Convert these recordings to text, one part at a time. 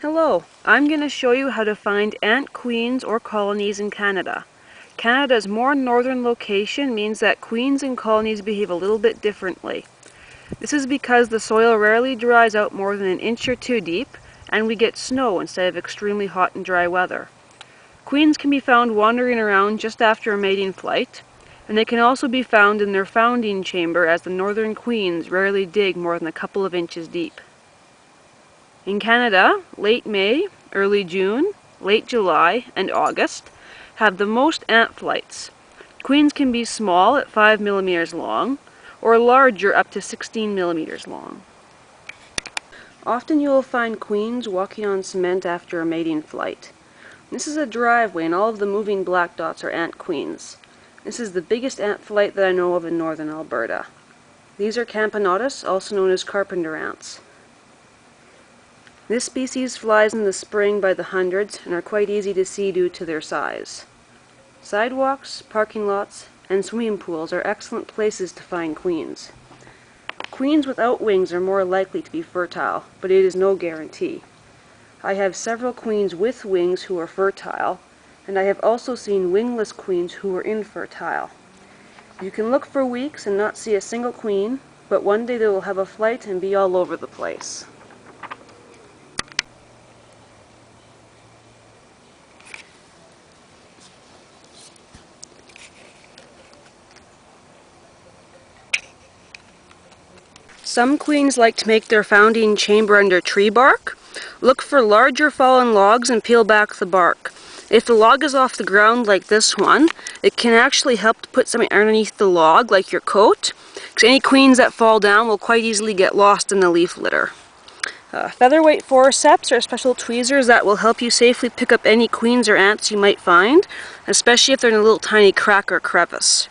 Hello, I'm going to show you how to find ant queens or colonies in Canada. Canada's more northern location means that queens and colonies behave a little bit differently. This is because the soil rarely dries out more than an inch or two deep, and we get snow instead of extremely hot and dry weather. Queens can be found wandering around just after a mating flight, and they can also be found in their founding chamber, as the northern queens rarely dig more than a couple of inches deep. In Canada, late May, early June, late July, and August have the most ant flights. Queens can be small at 5 millimeters long, or larger up to 16 millimeters long. Often you will find queens walking on cement after a mating flight. This is a driveway, and all of the moving black dots are ant queens. This is the biggest ant flight that I know of in northern Alberta. These are Camponotus, also known as carpenter ants. This species flies in the spring by the hundreds and are quite easy to see due to their size. Sidewalks, parking lots, and swimming pools are excellent places to find queens. Queens without wings are more likely to be fertile, but it is no guarantee. I have several queens with wings who are fertile, and I have also seen wingless queens who are infertile. You can look for weeks and not see a single queen, but one day they will have a flight and be all over the place. Some queens like to make their founding chamber under tree bark. Look for larger fallen logs and peel back the bark. If the log is off the ground like this one, it can actually help to put something underneath the log, like your coat, because any queens that fall down will quite easily get lost in the leaf litter. Featherweight forceps are special tweezers that will help you safely pick up any queens or ants you might find, especially if they're in a little tiny crack or crevice.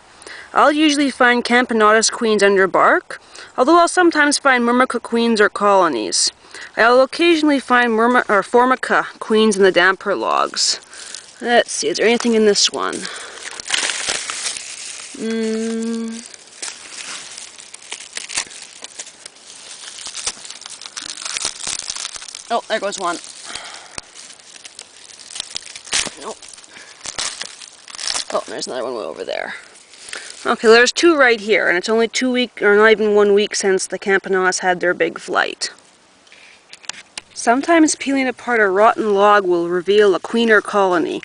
I'll usually find Camponotus queens under bark, although I'll sometimes find Myrmica queens or colonies. I'll occasionally find Formica queens in the damper logs. Let's see, is there anything in this one? Oh, there goes one. Nope. Oh, there's another one way over there. Okay, there's two right here, and it's only 2 weeks, or not even 1 week, since the Camponotus had their big flight. Sometimes peeling apart a rotten log will reveal a queen or colony.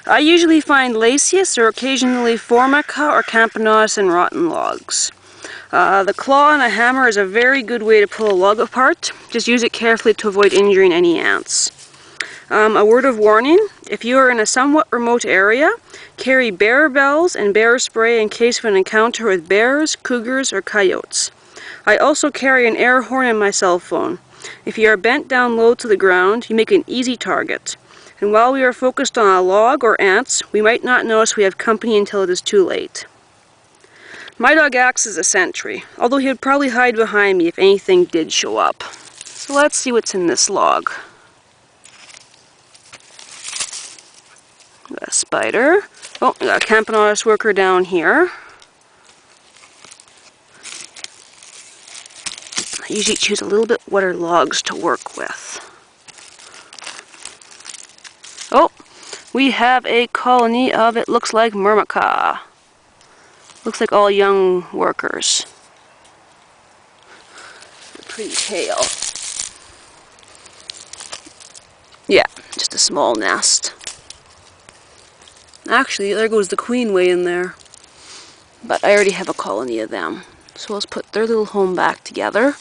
I usually find Lasius or occasionally Formica or Camponotus in rotten logs. The claw and a hammer is a very good way to pull a log apart. Just use it carefully to avoid injuring any ants. A word of warning, if you are in a somewhat remote area, carry bear bells and bear spray in case of an encounter with bears, cougars, or coyotes. I also carry an air horn in my cell phone. If you are bent down low to the ground, you make an easy target. And while we are focused on a log or ants, we might not notice we have company until it is too late. My dog acts as a sentry, although he would probably hide behind me if anything did show up. So let's see what's in this log. Got a spider. Oh, we got a Camponotus worker down here. I usually choose a little bit wetter logs to work with. Oh, we have a colony of, it looks like, Myrmica. Looks like all young workers. They're pretty pale. Yeah, just a small nest. Actually, there goes the queen way in there. But I already have a colony of them. So let's put their little home back together.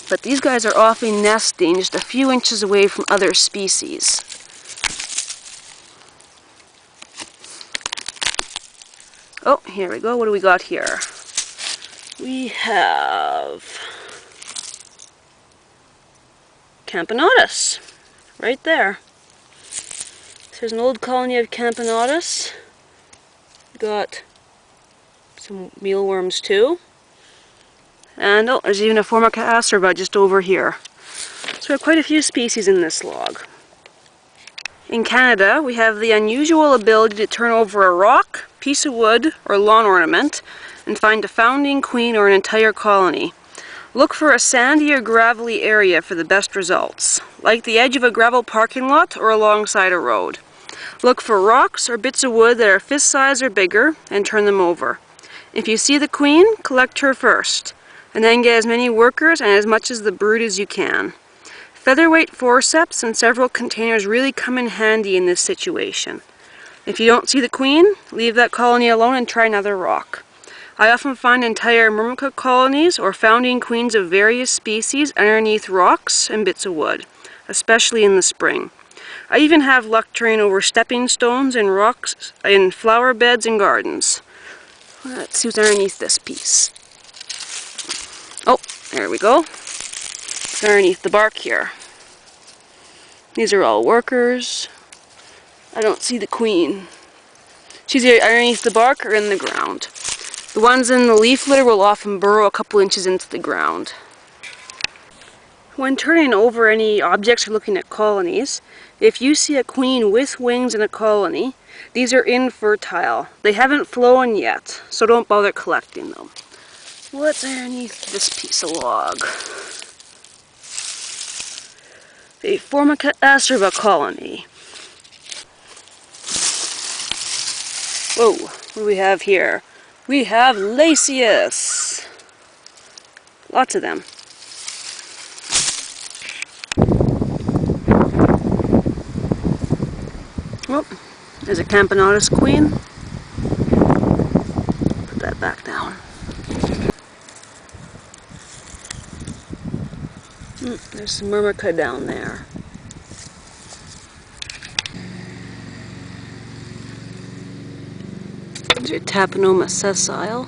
But these guys are often nesting just a few inches away from other species. Oh, here we go. What do we got here? We have Camponotus right there. There's an old colony of Camponotus. Got some mealworms too. And oh, there's even a Formica acerba just over here. So we have quite a few species in this log. In Canada, we have the unusual ability to turn over a rock, piece of wood, or lawn ornament and find a founding queen or an entire colony. Look for a sandy or gravelly area for the best results, like the edge of a gravel parking lot or alongside a road. Look for rocks or bits of wood that are fist size or bigger and turn them over. If you see the queen, collect her first, and then get as many workers and as much as the brood as you can. Featherweight forceps and several containers really come in handy in this situation. If you don't see the queen, leave that colony alone and try another rock. I often find entire myrmica colonies or founding queens of various species underneath rocks and bits of wood, especially in the spring. I even have luck turning over stepping stones and rocks in flower beds and gardens. Let's see what's underneath this piece. Oh, there we go. It's underneath the bark here. These are all workers. I don't see the queen. She's either underneath the bark or in the ground. The ones in the leaf litter will often burrow a couple inches into the ground. When turning over any objects or looking at colonies, if you see a queen with wings in a colony, these are infertile. They haven't flown yet, so don't bother collecting them. What's underneath this piece of log? A Formica acerba colony. Whoa, what do we have here? We have Laceus. Lots of them. Oh, there's a Camponotus queen. Put that back down. There's some myrmica down there. There's your Tapenoma sessile.